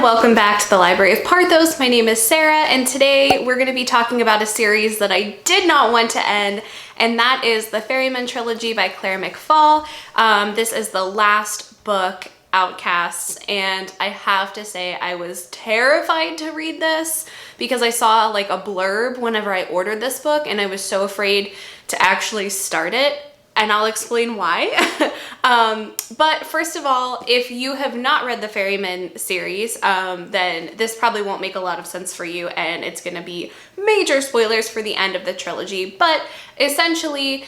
and welcome back to the Library of Parthos. My name is Sarah, and today we're going to be talking about a series that I did not want to end, and that is the Ferryman Trilogy by Claire McFall. This is the last book, Outcasts, and I have to say I was terrified to read this because I saw like a blurb whenever I ordered this book, and I was so afraid to actually start it. And I'll explain why. But first of all, if you have not read the Ferryman series, then this probably won't make a lot of sense for you, and it's going to be major spoilers for the end of the trilogy. But essentially,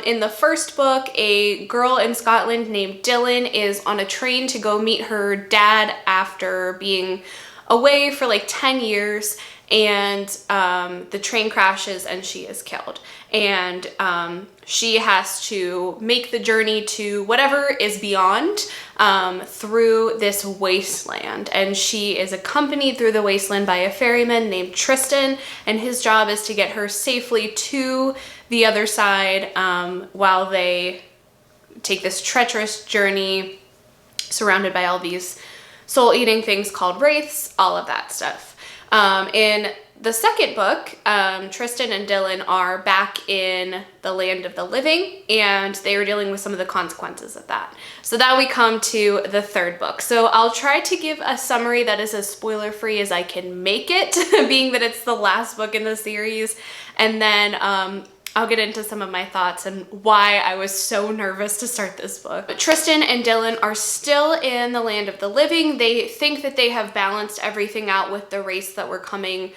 in the first book, a girl in Scotland named Dylan is on a train to go meet her dad after being away for like 10 years. And the train crashes and she is killed. And she has to make the journey to whatever is beyond through this wasteland. And she is accompanied through the wasteland by a ferryman named Tristan, and his job is to get her safely to the other side while they take this treacherous journey surrounded by all these soul-eating things called wraiths, all of that stuff. In the second book, Tristan and Dylan are back in the land of the living, and they are dealing with some of the consequences of that. So now we come to the third book. So I'll try to give a summary that is as spoiler-free as I can make it, being that it's the last book in the series, and then I'll get into some of my thoughts and why I was so nervous to start this book. But Tristan and Dylan are still in the land of the living. They think that they have balanced everything out with the race that were coming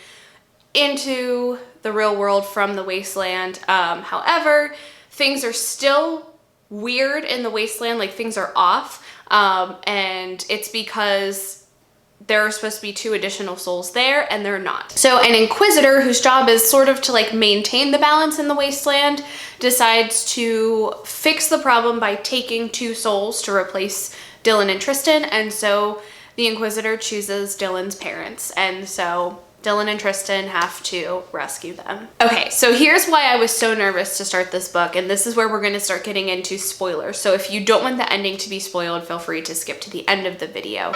into the real world from the wasteland. However, things are still weird in the wasteland, like things are off. And it's because there are supposed to be 2 additional souls there, and they're not. So an inquisitor whose job is sort of to like maintain the balance in the wasteland decides to fix the problem by taking 2 souls to replace Dylan and Tristan. And so the inquisitor chooses Dylan's parents, and so Dylan and Tristan have to rescue them. Okay, so here's why I was so nervous to start this book, and this is where we're going to start getting into spoilers. So if you don't want the ending to be spoiled, feel free to skip to the end of the video.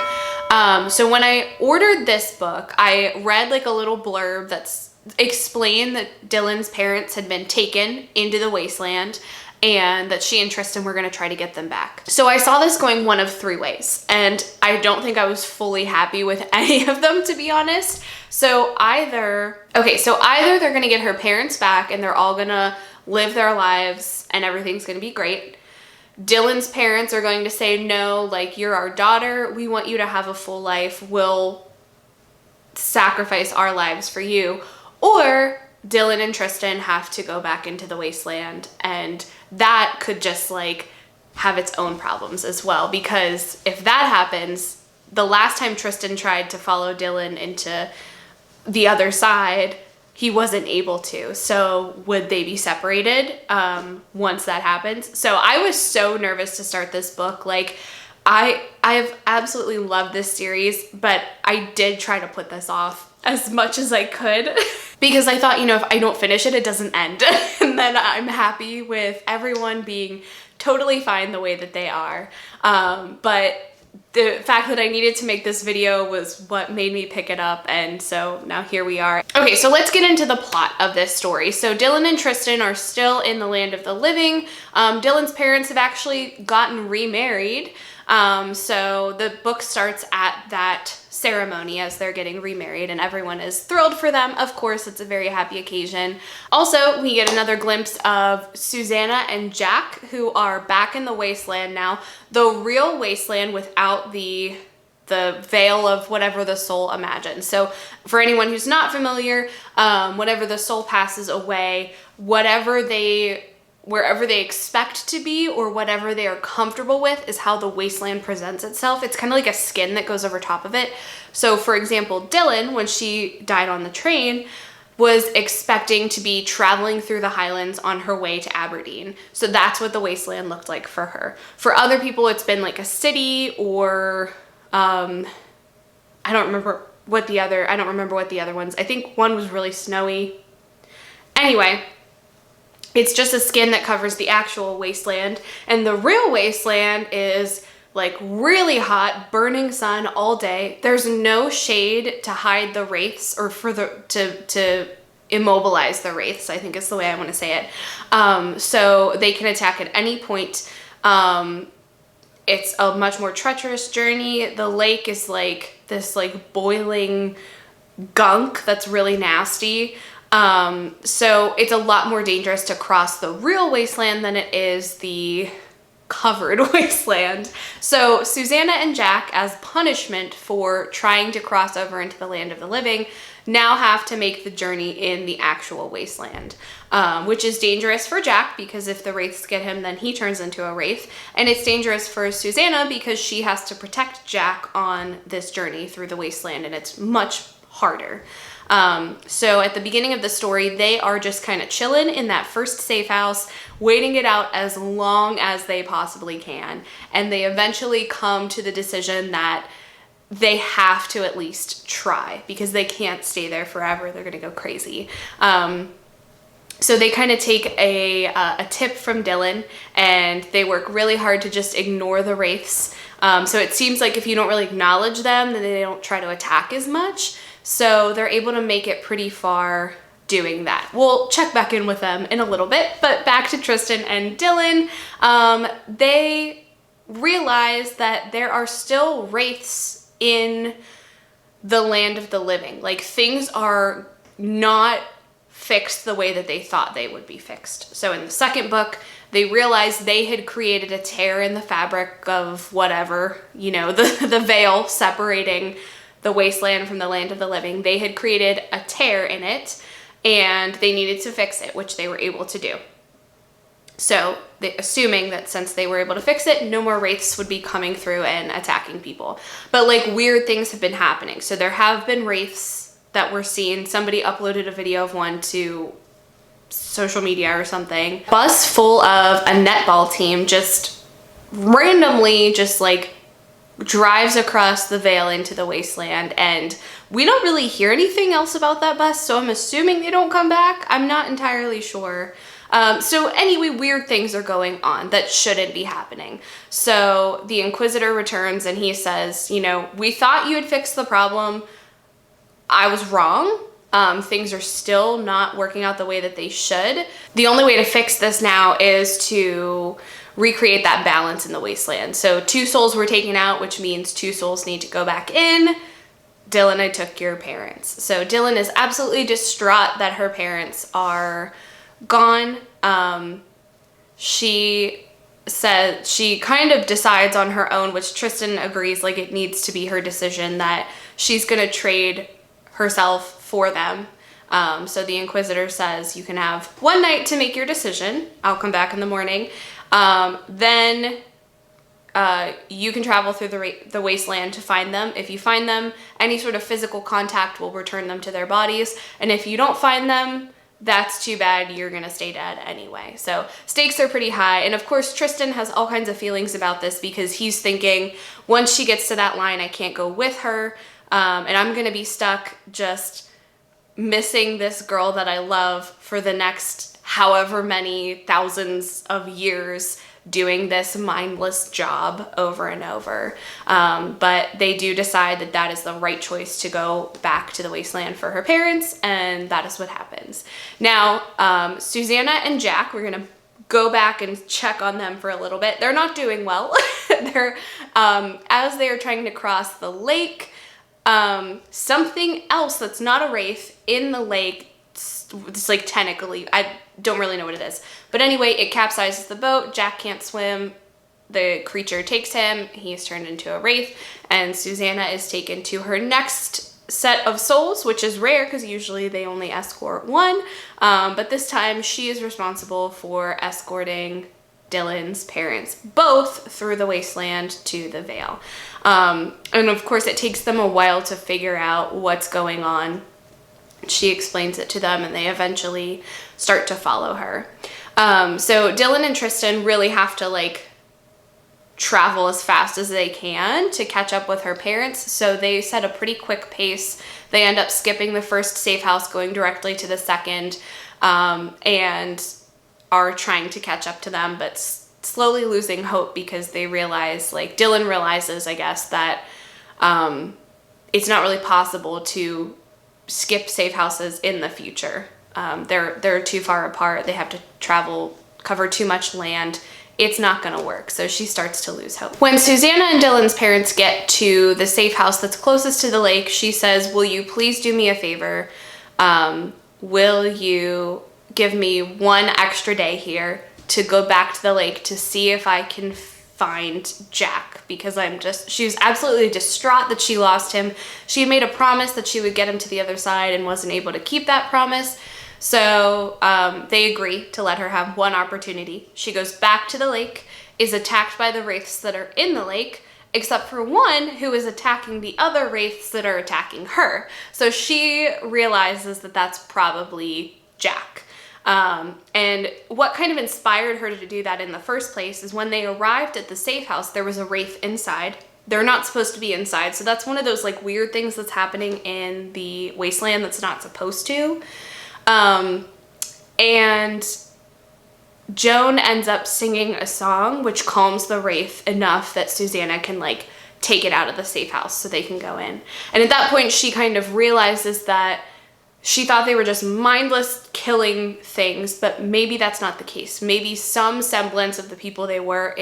So when I ordered this book, I read like a little blurb that's explained that Dylan's parents had been taken into the wasteland and that she and Tristan were going to try to get them back. So I saw this going one of 3 ways, and I don't think I was fully happy with any of them, to be honest. So either they're going to get her parents back and they're all going to live their lives and everything's going to be great. Dylan's parents are going to say, no, like, you're our daughter. We want you to have a full life. We'll sacrifice our lives for you. Or Dylan and Tristan have to go back into the wasteland, and that could just like have its own problems as well, because if that happens, the last time Tristan tried to follow Dylan into the other side, he wasn't able to. So would they be separated once that happens? So I was so nervous to start this book. Like, I've absolutely loved this series, but I did try to put this off as much as I could because I thought, you know, if I don't finish it, it doesn't end. And then I'm happy with everyone being totally fine the way that they are. But the fact that I needed to make this video was what made me pick it up, and so now here we are. Okay, so let's get into the plot of this story. So Dylan and Tristan are still in the land of the living. Dylan's parents have actually gotten remarried. So the book starts at that ceremony as they're getting remarried, and everyone is thrilled for them. Of course, it's a very happy occasion. Also, we get another glimpse of Susanna and Jack, who are back in the wasteland now, the real wasteland without the veil of whatever the soul imagines. So for anyone who's not familiar, whenever the soul passes away, wherever they expect to be or whatever they are comfortable with is how the wasteland presents itself. It's kind of like a skin that goes over top of it. So for example, Dylan, when she died on the train, was expecting to be traveling through the Highlands on her way to Aberdeen. So that's what the wasteland looked like for her. For other people, it's been like a city, or I don't remember what the other ones. I think one was really snowy. Anyway, it's just a skin that covers the actual wasteland, and the real wasteland is like really hot, burning sun all day. There's no shade to hide the wraiths or for to immobilize the wraiths, I think is the way I want to say it. So they can attack at any point. It's a much more treacherous journey. The lake is like this like boiling gunk that's really nasty. So it's a lot more dangerous to cross the real wasteland than it is the covered wasteland. So Susanna and Jack, as punishment for trying to cross over into the land of the living, now have to make the journey in the actual wasteland, which is dangerous for Jack because if the wraiths get him, then he turns into a wraith. And it's dangerous for Susanna because she has to protect Jack on this journey through the wasteland, and it's much harder. So at the beginning of the story, they are just kind of chilling in that first safe house, waiting it out as long as they possibly can. And they eventually come to the decision that they have to at least try because they can't stay there forever. They're going to go crazy. So they kind of take a tip from Dylan, and they work really hard to just ignore the wraiths. So it seems like if you don't really acknowledge them, then they don't try to attack as much. So they're able to make it pretty far doing that. We'll check back in with them in a little bit, but back to Tristan and Dylan. They realize that there are still wraiths in the land of the living. Like, things are not fixed the way that they thought they would be fixed. So in the second book, they realized they had created a tear in the fabric of whatever, you know, the veil separating the wasteland from the land of the living. They had created a tear in it, and they needed to fix it, which they were able to do. So assuming that since they were able to fix it, no more wraiths would be coming through and attacking people. But like, weird things have been happening. So there have been wraiths that were seen. Somebody uploaded a video of one to social media or something. Bus full of a netball team just randomly just like drives across the veil into the wasteland, and we don't really hear anything else about that bus, so I'm assuming they don't come back. I'm not entirely sure. So anyway, weird things are going on that shouldn't be happening. So the Inquisitor returns and he says, you know, we thought you had fixed the problem. I was wrong. Things are still not working out the way that they should. The only way to fix this now is to recreate that balance in the wasteland. So 2 souls were taken out, which means 2 souls need to go back in. Dylan, I took your parents. So Dylan is absolutely distraught that her parents are gone. She said she kind of decides on her own, which Tristan agrees, like, it needs to be her decision, that she's gonna trade herself for them. So the Inquisitor says, you can have 1 night to make your decision. I'll come back in the morning. Then you can travel through the wasteland to find them. If you find them, any sort of physical contact will return them to their bodies. And if you don't find them, that's too bad. You're gonna stay dead anyway. So stakes are pretty high. And of course, Tristan has all kinds of feelings about this because he's thinking, once she gets to that line, I can't go with her. And I'm gonna be stuck just missing this girl that I love for the next however many thousands of years, doing this mindless job over and over. But they do decide that that is the right choice to go back to the wasteland for her parents, and that is what happens. Now, Susanna and Jack, we're gonna go back and check on them for a little bit. They're not doing well. They're, as they are trying to cross the lake, something else that's not a wraith in the lake, it's like tentacly, I don't really know what it is. But anyway, it capsizes the boat. Jack can't swim. The creature takes him. He is turned into a wraith. And Susanna is taken to her next set of souls, which is rare because usually they only escort 1. But this time she is responsible for escorting Dylan's parents both through the wasteland to the Vale. And of course, it takes them a while to figure out what's going on. She explains it to them and they eventually start to follow her. So Dylan and Tristan really have to like travel as fast as they can to catch up with her parents. So they set a pretty quick pace. They end up skipping the first safe house, going directly to the second, and are trying to catch up to them, but slowly losing hope because they realize, like Dylan realizes, I guess, that it's not really possible to skip safe houses in the future. They're too far apart. They have to cover too much land. It's not going to work. So she starts to lose hope. When Susanna and Dylan's parents get to the safe house that's closest to the lake, she says, will you please do me a favor? Will you give me one extra day here to go back to the lake to see if I can find Jack? Because she was absolutely distraught that she lost him. She had made a promise that she would get him to the other side and wasn't able to keep that promise. So they agree to let her have one opportunity. She goes back to the lake, is attacked by the wraiths that are in the lake, except for one who is attacking the other wraiths that are attacking her. So she realizes that that's probably Jack. And what kind of inspired her to do that in the first place is when they arrived at the safe house, there was a wraith inside. They're not supposed to be inside. So that's one of those like weird things that's happening in the wasteland that's not supposed to. And Joan ends up singing a song which calms the wraith enough that Susanna can like take it out of the safe house so they can go in. And at that point she kind of realizes that she thought they were just mindless killing things, but maybe that's not the case. Maybe some semblance of the people they were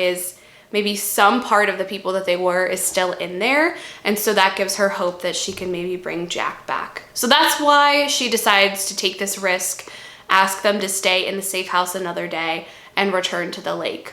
maybe some part of the people that they were is still in there. And so that gives her hope that she can maybe bring Jack back. So that's why she decides to take this risk, ask them to stay in the safe house another day and return to the lake.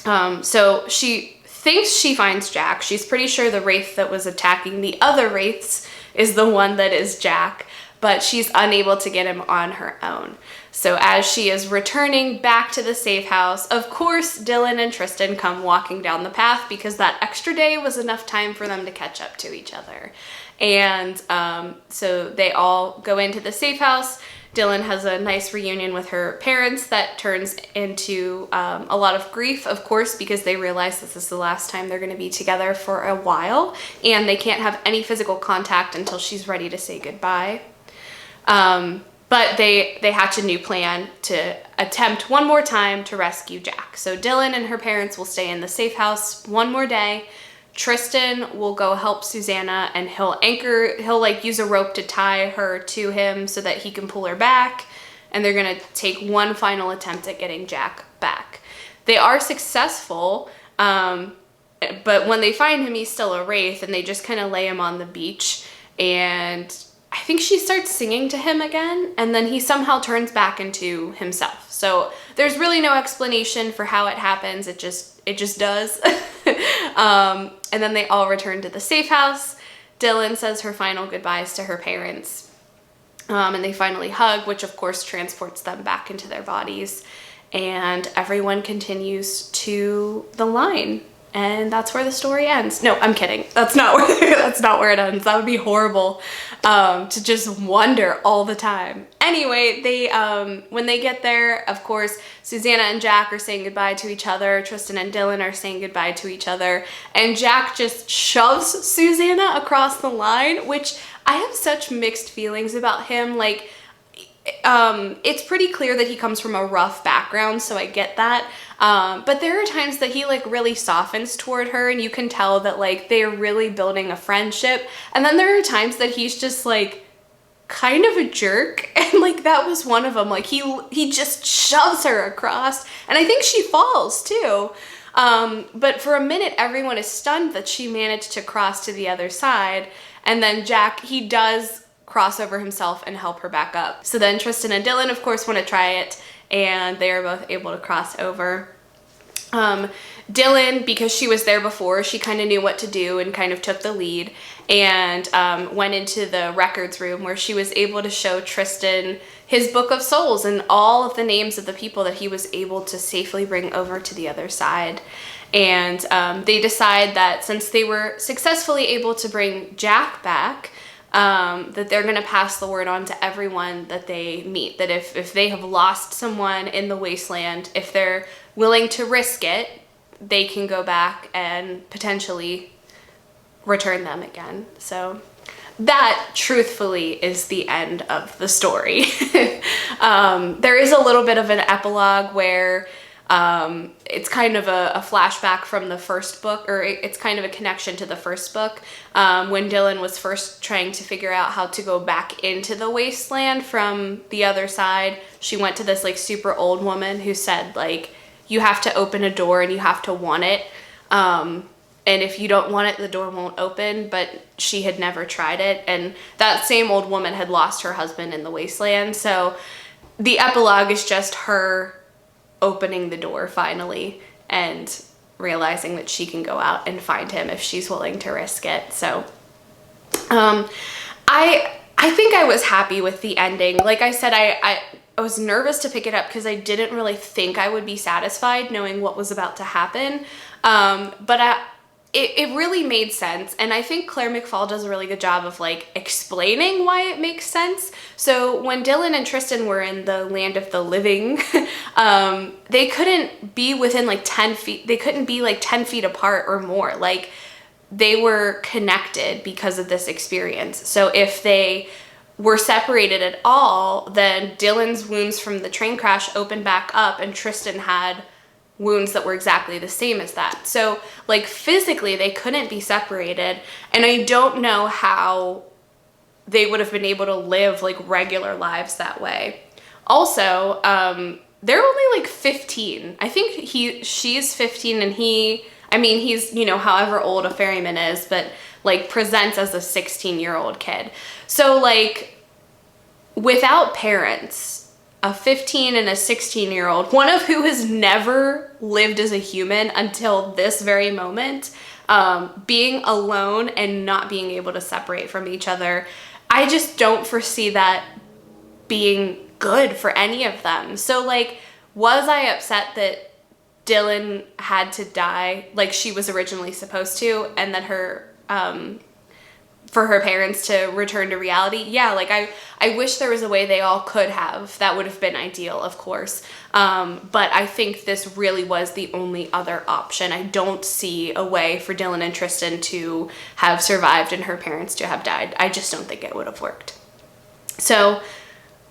So she thinks she finds Jack. She's pretty sure the wraith that was attacking the other wraiths is the one that is Jack, but she's unable to get him on her own. So as she is returning back to the safe house, of course, Dylan and Tristan come walking down the path because that extra day was enough time for them to catch up to each other. And so they all go into the safe house. Dylan has a nice reunion with her parents that turns into a lot of grief, of course, because they realize this is the last time they're going to be together for a while, and they can't have any physical contact until she's ready to say goodbye. But they hatch a new plan to attempt one more time to rescue Jack. So Dylan and her parents will stay in the safe house one more day. Tristan will go help Susanna, and he'll like use a rope to tie her to him so that he can pull her back. And they're gonna take one final attempt at getting Jack back. They are successful, but when they find him, he's still a wraith, and they just kind of lay him on the beach, and I think she starts singing to him again, and then he somehow turns back into himself. So there's really no explanation for how it happens. It just does. And then they all return to the safe house. Dylan says her final goodbyes to her parents. And they finally hug, which of course transports them back into their bodies. And everyone continues to the line. And that's where the story ends. No, I'm kidding. That's not where it ends. That would be horrible, to just wonder all the time. Anyway, when they get there, of course, Susanna and Jack are saying goodbye to each other. Tristan and Dylan are saying goodbye to each other. And Jack just shoves Susanna across the line, which I have such mixed feelings about him. Like, it's pretty clear that he comes from a rough background, so I get that. But there are times that he like really softens toward her, and you can tell that like they're really building a friendship. And then there are times that he's just like kind of a jerk, and like that was one of them. Like he just shoves her across, and I think she falls too. But for a minute, everyone is stunned that she managed to cross to the other side. And then Jack, he does cross over himself and help her back up. So then Tristan and Dylan, of course, want to try it, and they are both able to cross over. Dylan, because she was there before, she kind of knew what to do and kind of took the lead, and went into the records room where she was able to show Tristan his book of souls and all of the names of the people that he was able to safely bring over to the other side. And they decide that since they were successfully able to bring Jack back, that they're going to pass the word on to everyone that they meet, that if they have lost someone in the wasteland, if they're willing to risk it, they can go back and potentially return them again. So that, truthfully, is the end of the story. There is a little bit of an epilogue where It's kind of a flashback from the first book, or it's kind of a connection to the first book, when Dylan was first trying to figure out how to go back into the wasteland from the other side. She went to this like super old woman who said like, you have to open a door and you have to want it. And if you don't want it, the door won't open, but she had never tried it. And that same old woman had lost her husband in the wasteland. So the epilogue is just her opening the door finally and realizing that she can go out and find him if she's willing to risk it. So I think I was happy with the ending. Like I said, I was nervous to pick it up because I didn't really think I would be satisfied knowing what was about to happen. But it really made sense. And I think Claire McFall does a really good job of like explaining why it makes sense. So when Dylan and Tristan were in the land of the living, they couldn't be within like 10 feet. They couldn't be like 10 feet apart or more. Like they were connected because of this experience. So if they were separated at all, then Dylan's wounds from the train crash opened back up and Tristan had wounds that were exactly the same as that. So like physically they couldn't be separated, and I don't know how they would have been able to live like regular lives that way. Also, they're only like 15. I think she's 15 and he's, you know, however old a ferryman is, but like presents as a 16-year-old kid. So like without parents, a 15 and a 16-year-old, one of who has never lived as a human until this very moment, being alone and not being able to separate from each other, I just don't foresee that being good for any of them. So like, was I upset that Dylan had to die like she was originally supposed to, and that for her parents to return to reality? Yeah, like I wish there was a way they all could have. That would have been ideal, of course. But I think this really was the only other option. I don't see a way for Dylan and Tristan to have survived and her parents to have died. I just don't think it would have worked. So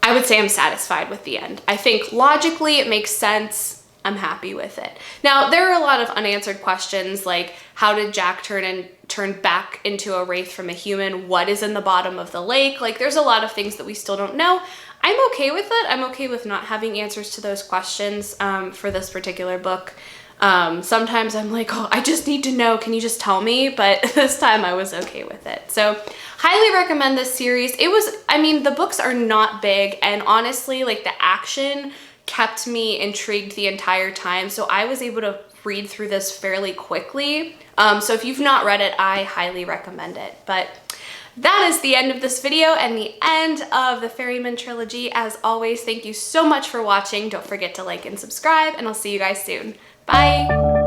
I would say I'm satisfied with the end. I think logically it makes sense. I'm happy with it. Now, there are a lot of unanswered questions, like how did Jack turn back into a wraith from a human? What is in the bottom of the lake? Like, there's a lot of things that we still don't know. I'm okay with it. I'm okay with not having answers to those questions for this particular book. Sometimes I'm like, oh, I just need to know. Can you just tell me? But this time I was okay with it. So highly recommend this series. The books are not big, and honestly, like the action kept me intrigued the entire time. So I was able to read through this fairly quickly. So if you've not read it, I highly recommend it. But that is the end of this video and the end of the Ferryman Trilogy. As always, thank you so much for watching. Don't forget to like and subscribe, and I'll see you guys soon. Bye.